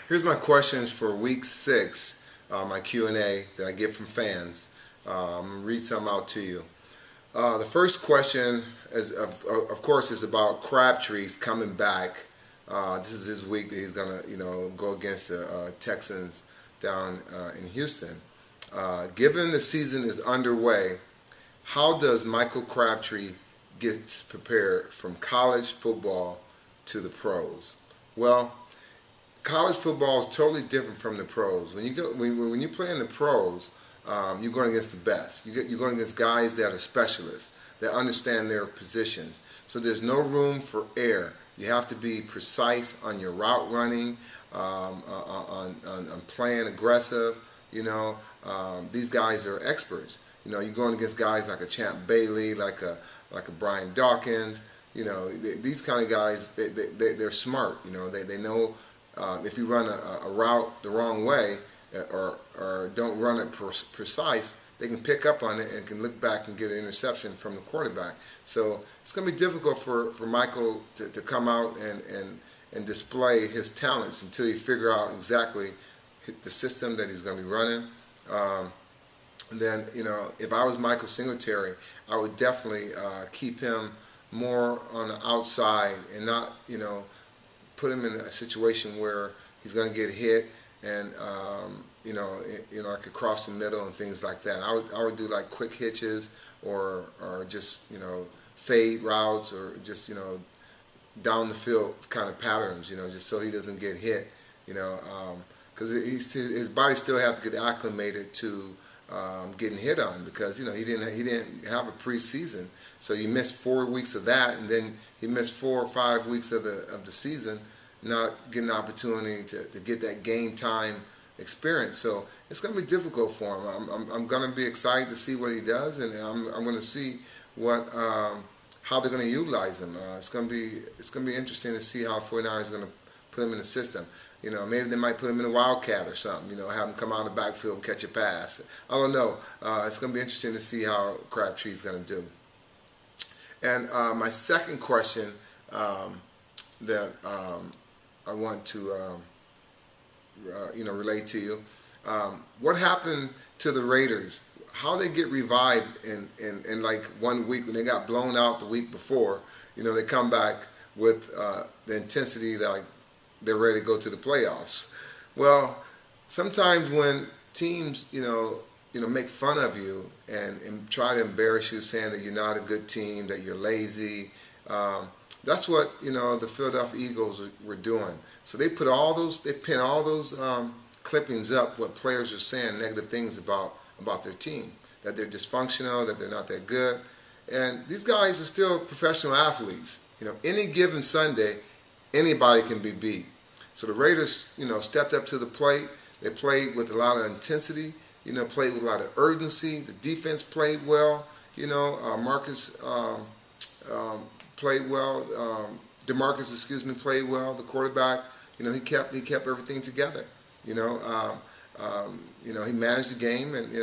Here's my questions for week 6, my Q&A that I get from fans. I'm going to read some out to you. The first question, is, of course, is about Crabtree's coming back. This is his week that he's going to, go against the Texans down in Houston. Given the season is underway, how does Michael Crabtree get prepared from college football to the pros? Well, college football is totally different from the pros. When you play in the pros, you're going against the best. You're going against guys that are specialists, that understand their positions. So there's no room for error. You have to be precise on your route running, on playing aggressive. These guys are experts. You're going against guys like a Champ Bailey, like a Brian Dawkins. These kind of guys, they're smart. They know if you run a route the wrong way or don't run it precise, they can pick up on it and can look back and get an interception from the quarterback. So it's going to be difficult for Michael to come out and display his talents until you figure out exactly the system that he's going to be running. And then, if I was Michael Singletary, I would definitely keep him more on the outside and not, put him in a situation where he's going to get hit and, like across the middle and things like that. I would do like quick hitches or just, fade routes or just, down the field kind of patterns, just so he doesn't get hit, because his body still has to get acclimated to getting hit on, because he didn't have a preseason, so you missed 4 weeks of that, and then he missed 4 or 5 weeks of the season, not getting an opportunity to get that game time experience. So it's going to be difficult for him. I'm going to be excited to see what he does, and I'm going to see how they're going to utilize him. It's going to be interesting to see how 49ers is going to put him in the system. Maybe they might put him in a wildcat or something, have him come out of the backfield and catch a pass. I don't know. It's going to be interesting to see how Crabtree is going to do. And my second question that I want to relate to you, what happened to the Raiders? How they get revived in like 1 week when they got blown out the week before? They come back with the intensity that they're ready to go to the playoffs. Well, sometimes when teams, make fun of you and try to embarrass you, saying that you're not a good team, that you're lazy, that's what the Philadelphia Eagles were doing. So they pin all those clippings up, what players are saying negative things about their team, that they're dysfunctional, that they're not that good, and these guys are still professional athletes. Any given Sunday, anybody can be beat. So the Raiders, stepped up to the plate. They played with a lot of intensity, played with a lot of urgency. The defense played well. Marcus played well. DeMarcus, played well. The quarterback, he kept everything together. He managed the game and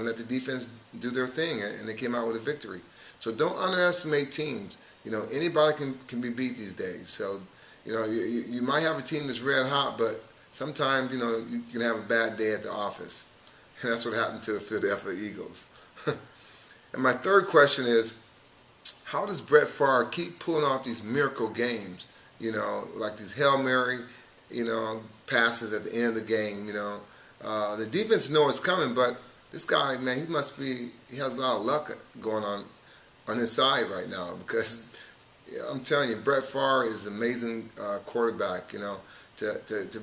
let the defense do their thing, and they came out with a victory. So don't underestimate teams. Anybody can be beat these days. So, you might have a team that's red hot, but sometimes, you can have a bad day at the office. And that's what happened to the Philadelphia Eagles. And my third question is, how does Brett Favre keep pulling off these miracle games? Like these Hail Mary, passes at the end of the game. The defense knows it's coming, but this guy, man, he has a lot of luck going on his side right now, because I'm telling you, Brett Favre is an amazing quarterback, to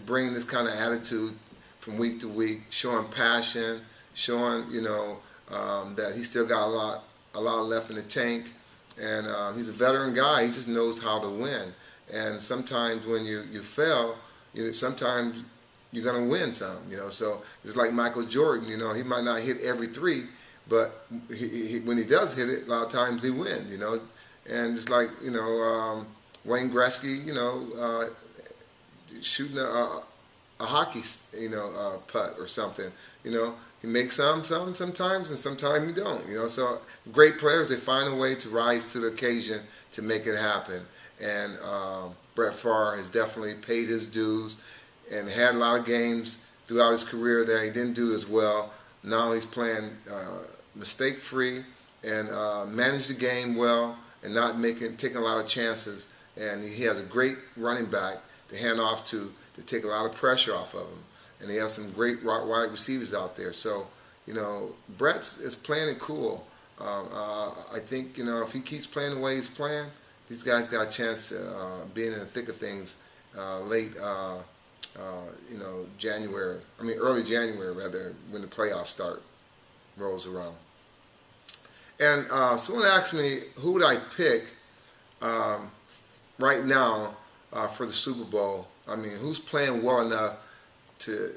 bring this kind of attitude from week to week, showing passion, showing, that he still got a lot left in the tank, and he's a veteran guy. He just knows how to win. And sometimes when you fail, sometimes you're going to win some, So it's like Michael Jordan, he might not hit every three, but when he does hit it, a lot of times he wins, And just like, Wayne Gretzky, shooting a hockey, putt or something, he makes sometimes, and sometimes he don't, So great players, they find a way to rise to the occasion to make it happen. And Brett Favre has definitely paid his dues. and had a lot of games throughout his career that he didn't do as well. Now he's playing mistake-free and managed the game well and not taking a lot of chances. And he has a great running back to hand off to take a lot of pressure off of him. And he has some great wide receivers out there. So, Brett is playing it cool. I think, if he keeps playing the way he's playing, these guys got a chance to being in the thick of things late, January. I mean, early January, rather, when the playoffs rolls around. And someone asked me, who would I pick right now for the Super Bowl? I mean, who's playing well enough to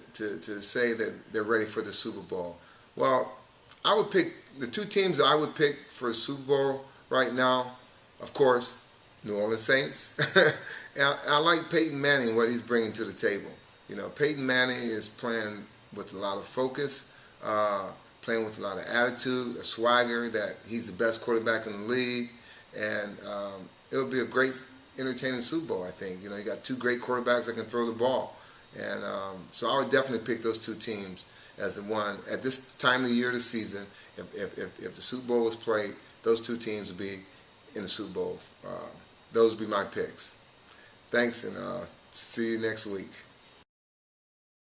say that they're ready for the Super Bowl? Well, I would pick the two teams that I would pick for the Super Bowl right now. Of course, New Orleans Saints. And I like Peyton Manning, what he's bringing to the table. Peyton Manning is playing with a lot of focus, playing with a lot of attitude, a swagger, that he's the best quarterback in the league, and it'll be a great, entertaining Super Bowl, I think. You got two great quarterbacks that can throw the ball, and so I would definitely pick those two teams as the one at this time of the year of the season. If the Super Bowl was played, those two teams would be in the Super Bowl. Those would be my picks. Thanks, and see you next week.